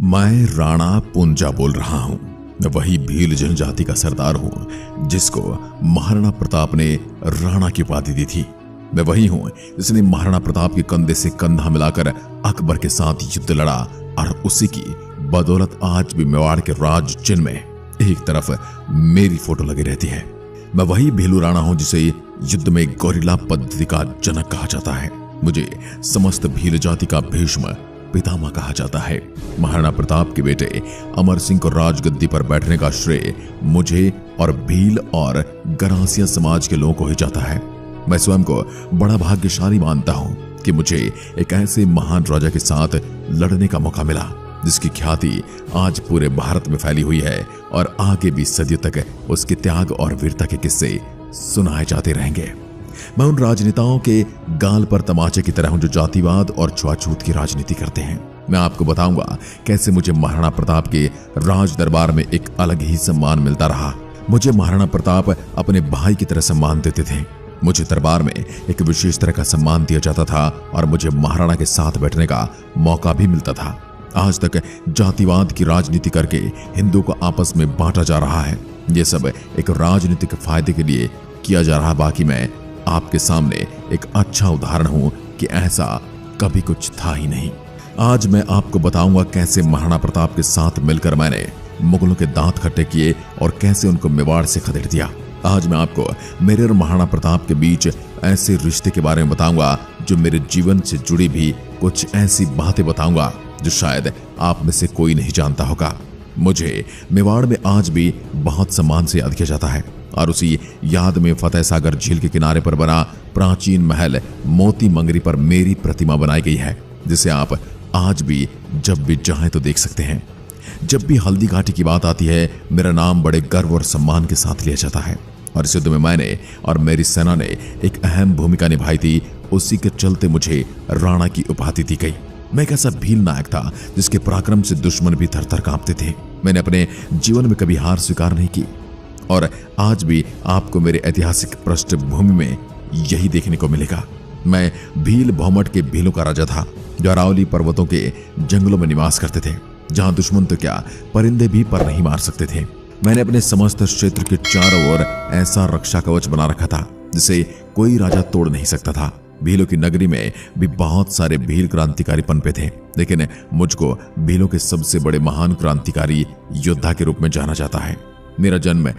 मैं राणा पुंजा बोल रहा हूं। मैं वही भील जनजाति का सरदार हूं जिसको महाराणा प्रताप ने राणा की उपाधि दी थी। मैं वही हूं जिसने महाराणा प्रताप के कंधे से कंधा मिलाकर अकबर के साथ युद्ध लड़ा और उसी की बदौलत आज भी मेवाड़ के राज चिन्ह में एक तरफ मेरी फोटो लगी रहती है। मैं वही भीलू राणा हूं जिसे युद्ध में गोरिल्ला पद्धति का जनक कहा जाता है। मुझे समस्त भील जाति का भीष्म पितामह कहा जाता है। महाराणा प्रताप के बेटे अमर सिंह को राजगद्दी पर बैठने का श्रेय मुझे और भील और गरासिया समाज के लोगों को ही जाता है। मैं स्वयं को बड़ा भाग्यशाली मानता हूं कि मुझे एक ऐसे महान राजा के साथ लड़ने का मौका मिला जिसकी ख्याति आज पूरे भारत में फैली हुई है और आगे भी सदियों तक उसके त्याग और वीरता के किस्से सुनाए जाते रहेंगे। मैं उन राजनेताओं के गाल पर तमाचे की तरह हूं जो जातिवाद और छुआछूत की राजनीति करते हैं। मैं आपको बताऊंगा कैसे मुझे महाराणा प्रताप के राज दरबार में एक अलग ही सम्मान मिलता रहा। मुझे महाराणा प्रताप अपने भाई की तरह सम्मान देते थे। मुझे दरबार में एक विशेष तरह का सम्मान दिया जाता था और मुझे महाराणा के साथ बैठने का मौका भी मिलता था। आज तक जातिवाद की राजनीति करके हिंदुओं को आपस में बांटा जा रहा है। यह सब एक राजनीतिक फायदे के लिए किया जा रहा। बाकी मैं आपके सामने एक अच्छा उदाहरण हूं कि ऐसा कभी कुछ था ही नहीं। आज मैं आपको बताऊंगा कैसे महाराणा प्रताप के साथ मिलकर मैंने मुगलों के दांत खट्टे किए और कैसे उनको मेवाड़ से खदेड़ दिया। आज मैं आपको मेरे और महाराणा प्रताप के बीच ऐसे रिश्ते के बारे में बताऊंगा जो मेरे जीवन से जुड़ी भी कुछ ऐसी बातें बताऊंगा जो शायद आप में से कोई नहीं जानता होगा। मुझे मेवाड़ में आज भी बहुत सम्मान से याद किया जाता है और उसी याद में फतेह सागर झील के किनारे पर बना प्राचीन महल मोती मंगरी पर मेरी प्रतिमा बनाई गई है, जिसे आप आज भी जब भी चाहें तो देख सकते हैं। जब भी हल्दी घाटी की बात आती है मेरा नाम बड़े गर्व और सम्मान के साथ लिया जाता है और इस युद्ध में मैंने और मेरी सेना ने एक अहम भूमिका निभाई थी। उसी के चलते मुझे राणा की उपाधि दी गई। मैं एक ऐसा भील नायक था जिसके पराक्रम से दुश्मन भी थर-थर कांपते थे। मैंने अपने जीवन में कभी हार स्वीकार नहीं की और आज भी आपको मेरे ऐतिहासिक पृष्ठभूमि में यही देखने को मिलेगा। मैं भील भौमट के भीलों का राजा था जो अरावली पर्वतों के जंगलों में निवास करते थे, जहां दुश्मन तो क्या परिंदे भी पर नहीं मार सकते थे। मैंने अपने समस्त क्षेत्र के चारों ओर ऐसा रक्षा कवच बना रखा था जिसे कोई राजा तोड़ नहीं सकता था। भीलों की नगरी में भी बहुत सारे भील क्रांतिकारी पनपे थे, लेकिन मुझको भीलों के सबसे बड़े महान क्रांतिकारी योद्धा के रूप में जाना जाता है। मेरा जन्म